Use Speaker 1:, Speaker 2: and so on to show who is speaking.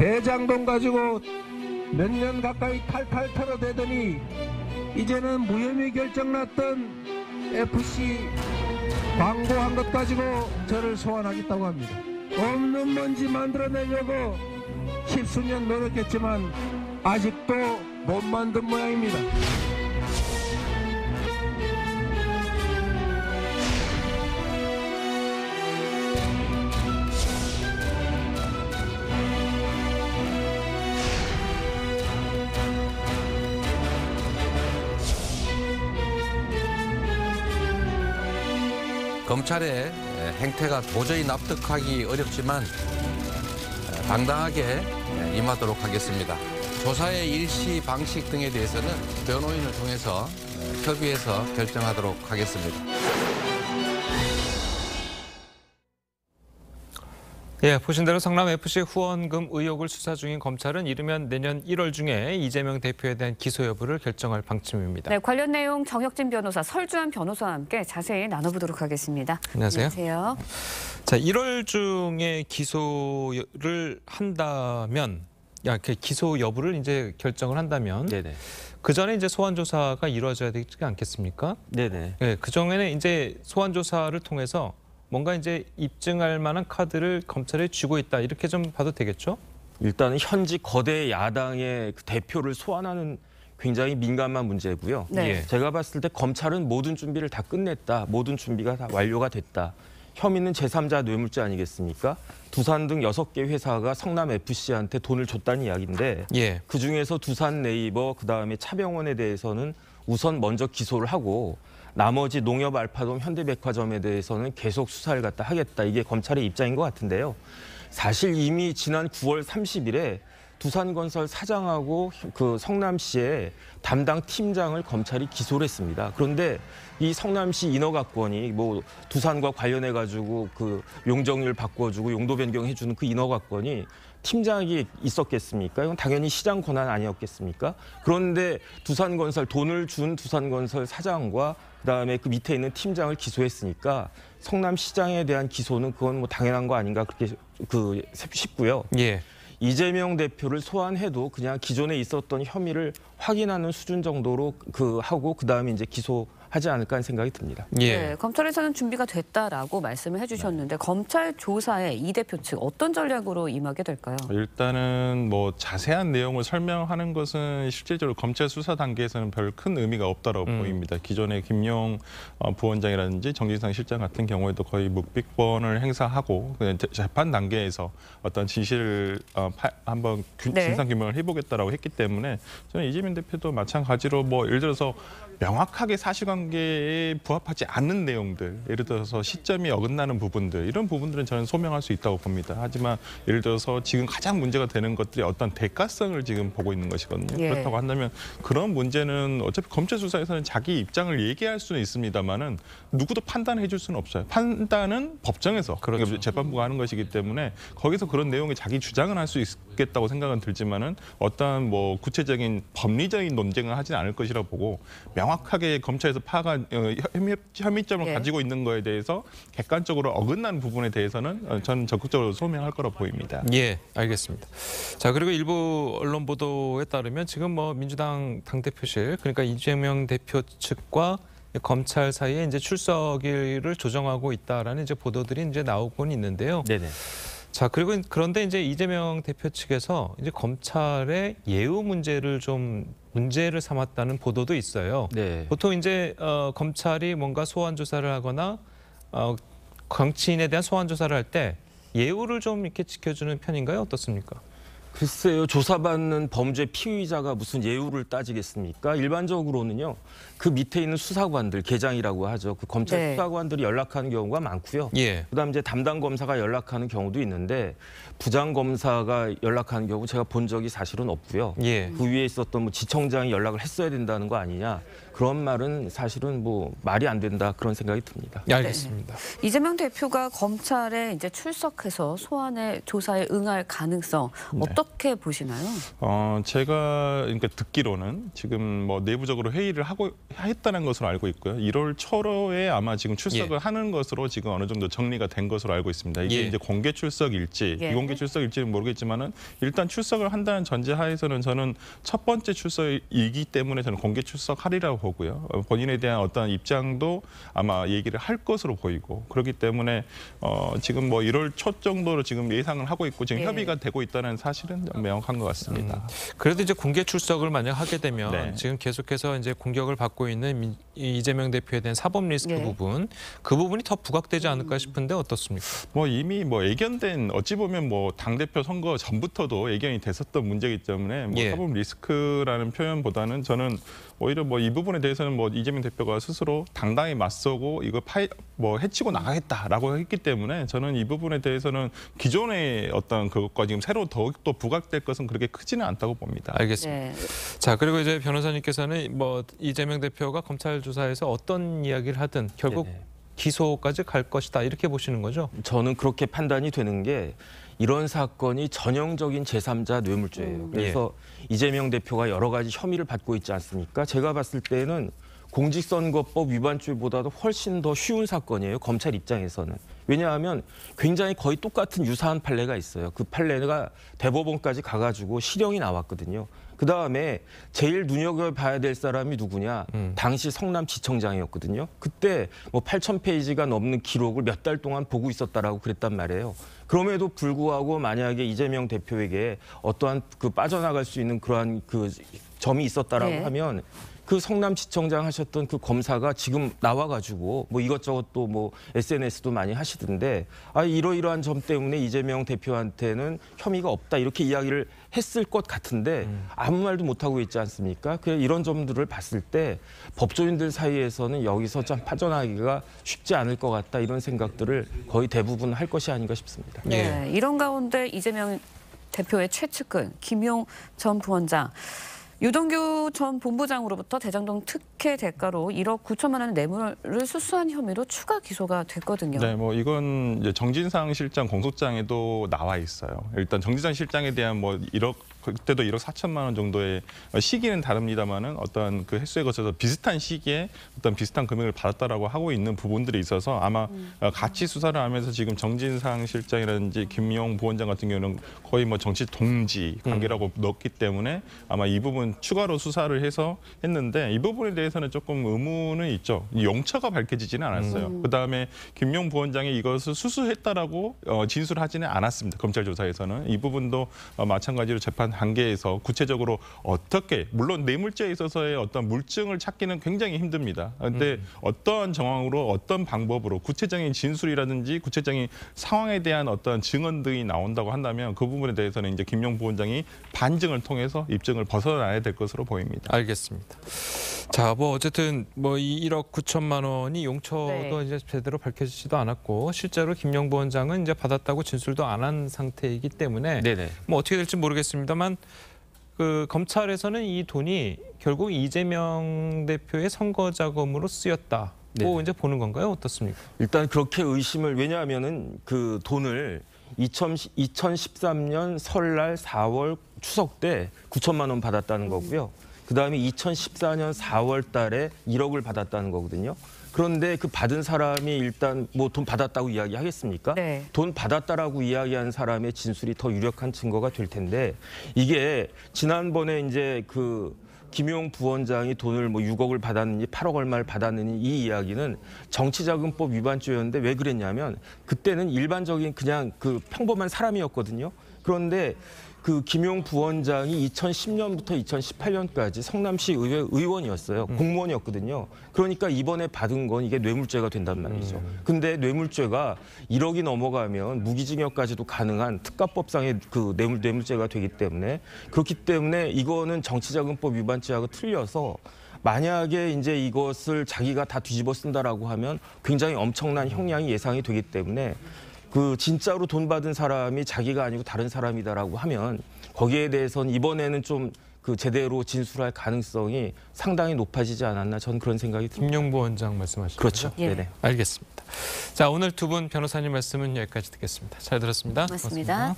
Speaker 1: 대장동 가지고 몇 년 가까이 탈탈 털어대더니 이제는 무혐의 결정 났던 FC 광고한 것 가지고 저를 소환하겠다고 합니다. 없는 먼지 만들어내려고 십수년 노력했지만 아직도 못 만든 모양입니다.
Speaker 2: 검찰의 행태가 도저히 납득하기 어렵지만 당당하게 임하도록 하겠습니다. 조사의 일시 방식 등에 대해서는 변호인을 통해서 협의해서 결정하도록 하겠습니다.
Speaker 3: 예, 보신 대로 성남FC 후원금 의혹을 수사 중인 검찰은 이르면 내년 1월 중에 이재명 대표에 대한 기소 여부를 결정할 방침입니다.
Speaker 4: 네, 관련 내용 정혁진 변호사, 설주한 변호사와 함께 자세히 나눠보도록 하겠습니다.
Speaker 3: 안녕하세요.
Speaker 4: 안녕하세요.
Speaker 3: 자, 1월 중에 기소를 한다면, 기소 여부를 이제 결정을 한다면,
Speaker 5: 네네.
Speaker 3: 그 전에 이제 소환 조사가 이루어져야 되지 않겠습니까?
Speaker 5: 네네.
Speaker 3: 예, 그 전에는 이제 소환 조사를 통해서 뭔가 이제 입증할 만한 카드를 검찰에 쥐고 있다, 이렇게 좀 봐도 되겠죠?
Speaker 5: 일단은 현직 거대 야당의 그 대표를 소환하는 굉장히 민감한 문제고요.
Speaker 4: 네.
Speaker 3: 예.
Speaker 5: 제가 봤을 때 검찰은 모든 준비를 다 끝냈다. 모든 준비가 다 완료가 됐다. 혐의는 제3자 뇌물죄 아니겠습니까? 두산 등 6개 회사가 성남FC한테 돈을 줬다는 이야기인데
Speaker 3: 예.
Speaker 5: 그중에서 두산 네이버, 그다음에 차병원에 대해서는 우선 먼저 기소를 하고 나머지 농협 알파돔, 현대백화점에 대해서는 계속 수사를 갖다 하겠다. 이게 검찰의 입장인 것 같은데요. 사실 이미 지난 9월 30일에 두산건설 사장하고 그 성남시의 담당 팀장을 검찰이 기소를 했습니다. 그런데 이 성남시 인허가권이 뭐 두산과 관련해 가지고 그 용적률 바꿔주고 용도 변경해주는 그 인허가권이 팀장이 있었겠습니까? 이건 당연히 시장 권한 아니었겠습니까? 그런데 두산건설 돈을 준 두산건설 사장과 그다음에 그 밑에 있는 팀장을 기소했으니까 성남시장에 대한 기소는 그건 뭐 당연한 거 아닌가 그렇게 싶고요.
Speaker 3: 예.
Speaker 5: 이재명 대표를 소환해도 그냥 기존에 있었던 혐의를 확인하는 수준 정도로 하고 그다음에 이제 기소하지 않을까 하는 생각이 듭니다.
Speaker 3: 예.
Speaker 4: 네, 검찰에서는 준비가 됐다라고 말씀을 해주셨는데 검찰 조사에 이 대표 측 어떤 전략으로 임하게 될까요?
Speaker 6: 일단은 뭐 자세한 내용을 설명하는 것은 실질적으로 검찰 수사 단계에서는 별 큰 의미가 없다고 보입니다. 기존의 김용 부원장이라든지 정진상 실장 같은 경우에도 거의 묵비권을 행사하고 그냥 재판 단계에서 어떤 진실을 한번 진상 규명을 해보겠다라고 했기 때문에 저는 이재명 대표도 마찬가지로 뭐 예를 들어서 명확하게 사실관계에 부합하지 않는 내용들, 예를 들어서 시점이 어긋나는 부분들, 이런 부분들은 저는 소명할 수 있다고 봅니다. 하지만 예를 들어서 지금 가장 문제가 되는 것들이 어떤 대가성을 지금 보고 있는 것이거든요.
Speaker 4: 예.
Speaker 6: 그렇다고 한다면 그런 문제는 어차피 검찰 수사에서는 자기 입장을 얘기할 수는 있습니다만은 누구도 판단해 줄 수는 없어요. 판단은 법정에서
Speaker 3: 그렇죠.
Speaker 6: 재판부가 하는 것이기 때문에 거기서 그런 내용에 자기 주장은 할 수 있겠다고 생각은 들지만은 어떠한 뭐 구체적인 법리적인 논쟁을 하지는 않을 것이라고 보고 명확하게 검찰에서 파악한 혐의점을
Speaker 4: 예.
Speaker 6: 가지고 있는 거에 대해서 객관적으로 어긋난 부분에 대해서는 저는 적극적으로 소명할 거라 보입니다.
Speaker 3: 예, 알겠습니다. 자, 그리고 일부 언론 보도에 따르면 지금 뭐 민주당 당대표실, 그러니까 이재명 대표 측과 검찰 사이에 이제 출석일을 조정하고 있다라는 이제 보도들이 이제 나오곤 있는데요.
Speaker 5: 네네.
Speaker 3: 자, 그런데 이제 이재명 대표 측에서 이제 검찰의 예우 문제를 삼았다는 보도도 있어요.
Speaker 5: 네.
Speaker 3: 보통 이제 검찰이 뭔가 소환 조사를 하거나 정치인에 대한 소환 조사를 할 때 예우를 좀 이렇게 지켜주는 편인가요? 어떻습니까?
Speaker 5: 글쎄요, 조사받는 범죄 피의자가 무슨 예우를 따지겠습니까? 일반적으로는요, 그 밑에 있는 수사관들, 계장이라고 하죠. 그 검찰
Speaker 4: 네.
Speaker 5: 수사관들이 연락하는 경우가 많고요.
Speaker 3: 예.
Speaker 5: 그다음 이제 담당 검사가 연락하는 경우도 있는데 부장 검사가 연락하는 경우 제가 본 적이 사실은 없고요.
Speaker 3: 예.
Speaker 5: 그 위에 있었던 뭐 지청장이 연락을 했어야 된다는 거 아니냐. 그런 말은 사실은 뭐 말이 안 된다 그런 생각이 듭니다.
Speaker 3: 네, 알겠습니다.
Speaker 4: 이재명 대표가 검찰에 이제 출석해서 소환의 조사에 응할 가능성 어떻게 보시나요?
Speaker 6: 제가 그러니까 듣기로는 지금 뭐 내부적으로 회의를 했다는 것으로 알고 있고요. 1월 초에 아마 지금 출석을 하는 것으로 지금 어느 정도 정리가 된 것으로 알고 있습니다. 이게 이제 공개 출석일지, 비공개 출석일지는 모르겠지만은 일단 출석을 한다는 전제하에서는 저는 첫 번째 출석이기 때문에 저는 공개 출석하리라고 보고요. 본인에 대한 어떤 입장도 아마 얘기를 할 것으로 보이고 그렇기 때문에 지금 뭐 1월 초 정도로 지금 예상을 하고 있고 지금 협의가 되고 있다는 사실은 명확한 것 같습니다.
Speaker 3: 그래도 이제 공개 출석을 만약 하게 되면
Speaker 6: 네.
Speaker 3: 지금 계속해서 이제 공격을 받고 있는 이재명 대표에 대한 사법 리스크 부분, 그 부분이 더 부각되지 않을까 싶은데 어떻습니까?
Speaker 6: 뭐 이미 뭐 예견된 어찌 보면 뭐 당대표 선거 전부터도 예견이 됐었던 문제이기 때문에 뭐 사법 리스크라는 표현보다는 저는 오히려 뭐 이 부분에 대해서는 뭐 이재명 대표가 스스로 당당히 맞서고 이거 해치고 나가겠다라고 했기 때문에 저는 이 부분에 대해서는 기존의 어떤 그것과 지금 새로 더욱더 부각될 것은 그렇게 크지는 않다고 봅니다.
Speaker 3: 알겠습니다. 자, 그리고 이제 변호사님께서는 뭐 이재명 대표가 검찰 조사에서 어떤 이야기를 하든 결국 기소까지 갈 것이다 이렇게 보시는 거죠?
Speaker 5: 저는 그렇게 판단이 되는 게 이런 사건이 전형적인 제3자 뇌물죄예요. 그래서 이재명 대표가 여러 가지 혐의를 받고 있지 않습니까? 제가 봤을 때는 공직선거법 위반죄보다도 훨씬 더 쉬운 사건이에요. 검찰 입장에서는. 왜냐하면 굉장히 거의 똑같은 유사한 판례가 있어요. 그 판례가 대법원까지 가가지고 실형이 나왔거든요. 그다음에 제일 눈여겨봐야 될 사람이 누구냐. 당시 성남지청장이었거든요. 그때 뭐 8,000페이지가 넘는 기록을 몇 달 동안 보고 있었다라고 그랬단 말이에요. 그럼에도 불구하고 만약에 이재명 대표에게 어떠한 그 빠져나갈 수 있는 그러한 그 점이 있었다라고 하면 그 성남지청장 하셨던 그 검사가 지금 나와가지고 뭐 이것저것 또 뭐 SNS도 많이 하시던데 이러이러한 점 때문에 이재명 대표한테는 혐의가 없다 이렇게 이야기를 했을 것 같은데 아무 말도 못하고 있지 않습니까? 그래서 이런 점들을 봤을 때 법조인들 사이에서는 여기서 좀 빠져나가기가 쉽지 않을 것 같다 이런 생각들을 거의 대부분 할 것이 아닌가 싶습니다.
Speaker 4: 네, 이런 가운데 이재명 대표의 최측근 김용 전 부원장 유동규 전 본부장으로부터 대장동 특혜 대가로 1억 9천만 원 뇌물을 수수한 혐의로 추가 기소가 됐거든요.
Speaker 6: 네, 뭐 이건 이제 정진상 실장 공소장에도 나와 있어요. 일단 정진상 실장에 대한 뭐 1억 그때도 1억 4천만 원 정도의 시기는 다릅니다만은 어떤 그 횟수에 거쳐서 비슷한 시기에 어떤 비슷한 금액을 받았다라고 하고 있는 부분들이 있어서 아마 같이 수사를 하면서 지금 정진상 실장이라든지 김용 부원장 같은 경우는 거의 뭐 정치 동지 관계라고 넣었기 때문에 아마 이 부분 추가로 수사를 해서 했는데 이 부분에 대해서는 조금 의문은 있죠. 용처가 밝혀지지는 않았어요. 그다음에 김용 부원장이 이것을 수수했다라고 진술하지는 않았습니다. 검찰 조사에서는 이 부분도 마찬가지로 재판 단계에서 구체적으로 어떻게 물론 뇌물죄에 있어서의 어떤 물증을 찾기는 굉장히 힘듭니다. 그런데 어떠한 정황으로 어떤 방법으로 구체적인 진술이라든지 구체적인 상황에 대한 어떤 증언 등이 나온다고 한다면 그 부분에 대해서는 이제 김용 부원장이 반증을 통해서 입증을 벗어나야 될 것으로 보입니다.
Speaker 3: 알겠습니다. 자, 뭐 어쨌든 뭐 이 1억 9천만 원이 용처도 이제 제대로 밝혀지지도 않았고 실제로 김용 부원장은 이제 받았다고 진술도 안 한 상태이기 때문에 뭐 어떻게 될지 모르겠습니다만 그 검찰에서는 이 돈이 결국 이재명 대표의 선거 자금으로 쓰였다고 이제 보는 건가요? 어떻습니까?
Speaker 5: 일단 그렇게 의심을 왜냐하면은 그 돈을 2013년 설날 4월 추석 때 9천만 원 받았다는 거고요. 그다음에 2014년 4월 달에 1억을 받았다는 거거든요. 그런데 그 받은 사람이 일단 뭐 돈 받았다고 이야기하겠습니까? 돈 받았다라고 이야기한 사람의 진술이 더 유력한 증거가 될 텐데 이게 지난번에 이제 그 김용 부원장이 돈을 뭐 6억을 받았느니 8억 얼마를 받았느니 이 이야기는 정치자금법 위반죄였는데 왜 그랬냐면 그때는 일반적인 그냥 그 평범한 사람이었거든요. 그런데 그 김용 부원장이 2010년부터 2018년까지 성남시 의회 의원이었어요. 공무원이었거든요. 그러니까 이번에 받은 건 이게 뇌물죄가 된단 말이죠. 근데 뇌물죄가 1억이 넘어가면 무기징역까지도 가능한 특가법상의 그 뇌물죄가 되기 때문에 그렇기 때문에 이거는 정치자금법 위반죄하고 틀려서 만약에 이제 이것을 자기가 다 뒤집어 쓴다라고 하면 굉장히 엄청난 형량이 예상이 되기 때문에 그 진짜로 돈 받은 사람이 자기가 아니고 다른 사람이다라고 하면 거기에 대해서는 이번에는 좀 그 제대로 진술할 가능성이 상당히 높아지지 않았나 저는 그런 생각이 듭니다.
Speaker 3: 김용 부원장 말씀하시죠?
Speaker 5: 그렇죠.
Speaker 4: 예.
Speaker 5: 네네.
Speaker 3: 알겠습니다. 자, 오늘 두 분 변호사님 말씀은 여기까지 듣겠습니다. 잘 들었습니다.
Speaker 4: 고맙습니다.